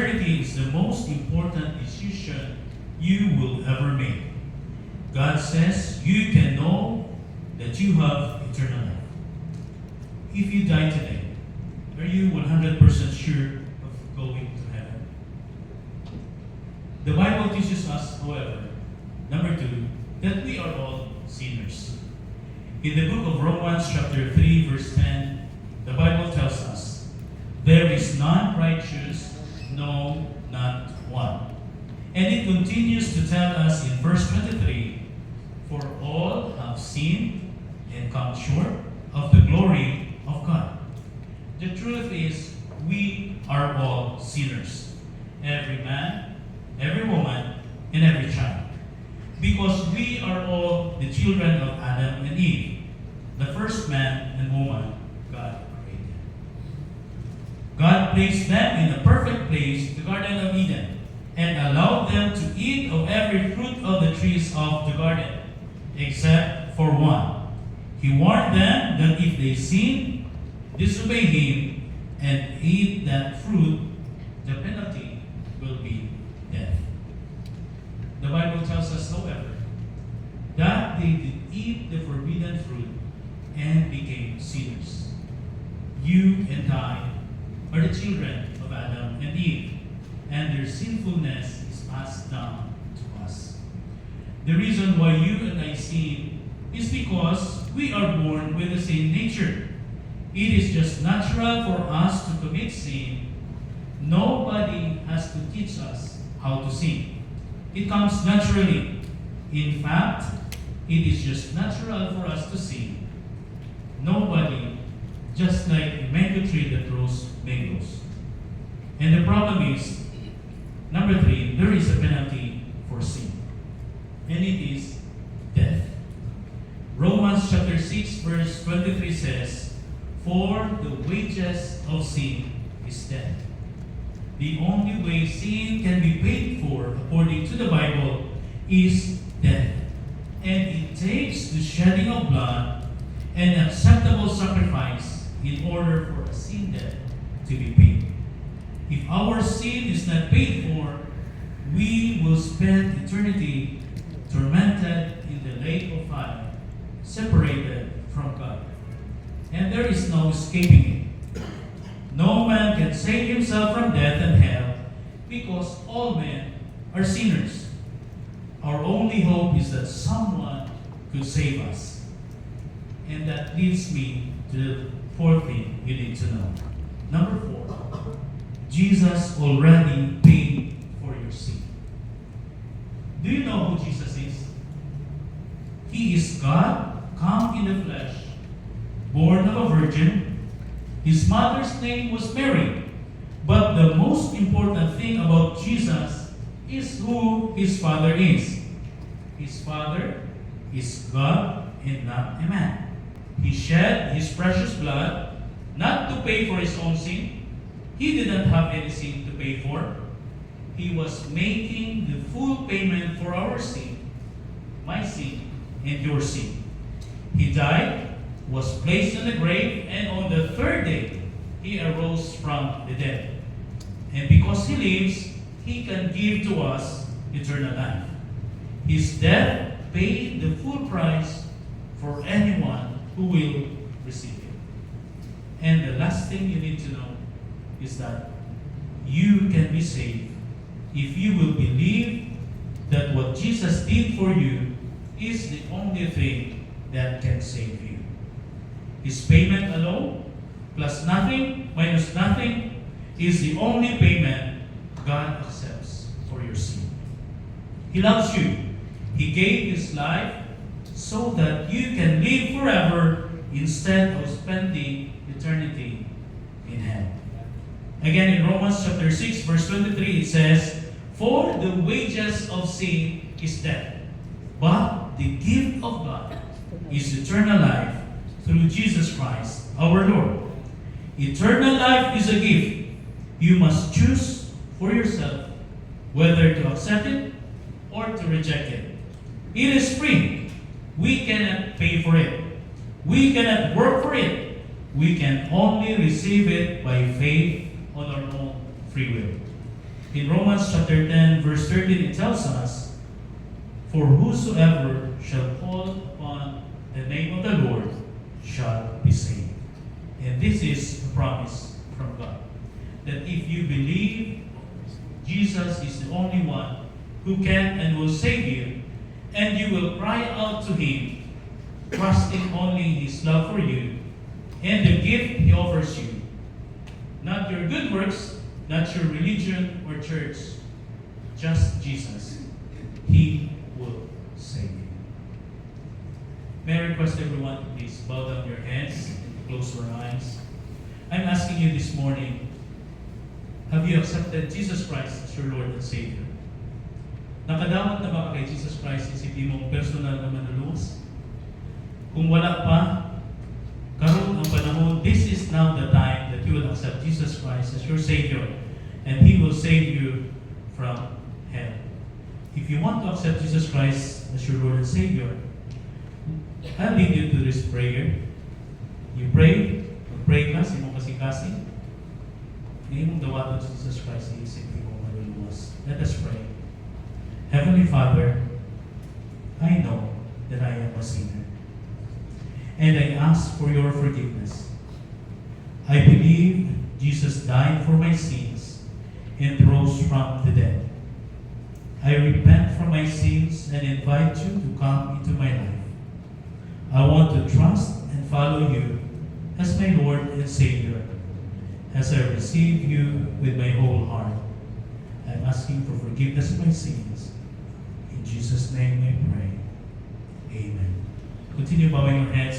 Eternity is the most important decision you will ever make. God says you can know that you have eternal life. If you die today, are you 100% sure of going to heaven? The Bible teaches us, however, number 2, that we are all sinners. In the book of Romans chapter 3 verse 10, the Bible tells us, "There is none righteous, no, not one." And it continues to tell us in verse 23, "For all have sinned and come short of the glory of God." The truth is, we are all sinners. Every man, every woman, and every child. Because we are all the children of Adam and Eve, the first man and woman God created. God placed them in a perfect place, the Garden of Eden, and allowed them to eat of every fruit of the trees of the garden, except for one. He warned them that if they sin, disobey Him, and eat that fruit, the penalty will be death. The Bible tells us, however, that they did eat the forbidden fruit and became sinners. You and I are the children of Adam and Eve, and their sinfulness is passed down to us. The reason why you and I sin is because we are born with the same nature. It is just natural for us to commit sin. Nobody has to teach us how to sin. It comes naturally. In fact, it is just natural for us to sin. Nobody, just like a mango tree that grows mangoes. And the problem is, number 3, there is a penalty for sin. And it is death. Romans chapter 6 verse 23 says, "For the wages of sin is death." The only way sin can be paid for, according to the Bible, is death. And it takes the shedding of blood and acceptable sacrifice in order for a sin debt to be paid. If our sin is not paid for, we will spend eternity tormented in the lake of fire, separated from God. And there is no escaping it. No man can save himself from death and hell, because all men are sinners. Our only hope is that someone could save us. And that leads me to the 4th thing you need to know. Number 4, Jesus already paid for your sin. Do you know who Jesus is? He is God come in the flesh, born of a virgin. His mother's name was Mary. But the most important thing about Jesus is who His Father is. His Father is God and not a man. He shed His precious blood not to pay for His own sin. He didn't have any sin to pay for. He was making the full payment for our sin, my sin, and your sin. He died, was placed in the grave, and on the 3rd day, He arose from the dead. And because He lives, He can give to us eternal life. His death paid the full price for anyone who will receive it. And the last thing you need to know is that you can be saved if you will believe that what Jesus did for you is the only thing that can save you. His payment alone, plus nothing, minus nothing, is the only payment God accepts for your sin. He loves you. He gave His life so that you can live forever instead of spending eternity in hell. Again, in Romans chapter 6, verse 23, it says, "For the wages of sin is death, but the gift of God is eternal life through Jesus Christ our Lord." Eternal life is a gift. You must choose for yourself whether to accept it or to reject it. It is free. We cannot pay for it. We cannot work for it. We can only receive it by faith on our own free will. In Romans chapter 10, verse 13, it tells us, "For whosoever shall call upon the name of the Lord shall be saved." And this is a promise from God, that if you believe Jesus is the only one who can and will save you, and you will cry out to Him, trusting only in His love for you, and the gift He offers you, not your good works, not your religion or church, just Jesus, He will save you. May I request everyone to please bow down your heads and close your eyes. I'm asking you this morning, have you accepted Jesus Christ as your Lord and Savior? Nakadawat na ba ka kay Jesus Christ, isipin mong personal na manluluwas? Kung wala pa, karon ang panahon, this is now the time that you will accept Jesus Christ as your Savior, and He will save you from hell. If you want to accept Jesus Christ as your Lord and Savior, I'll lead you to this prayer. You pray, mag-pray ka sa imong kasing-kasing, ngayon mong dawaton sa Jesus Christ, iisipin mo maluluwas. Let us pray. Heavenly Father, I know that I am a sinner, and I ask for your forgiveness. I believe Jesus died for my sins and rose from the dead. I repent for my sins and invite you to come into my life. I want to trust and follow you as my Lord and Savior. As I receive you with my whole heart, I'm asking for forgiveness of my sins. In Jesus' name I pray. Amen. Continue bowing your heads.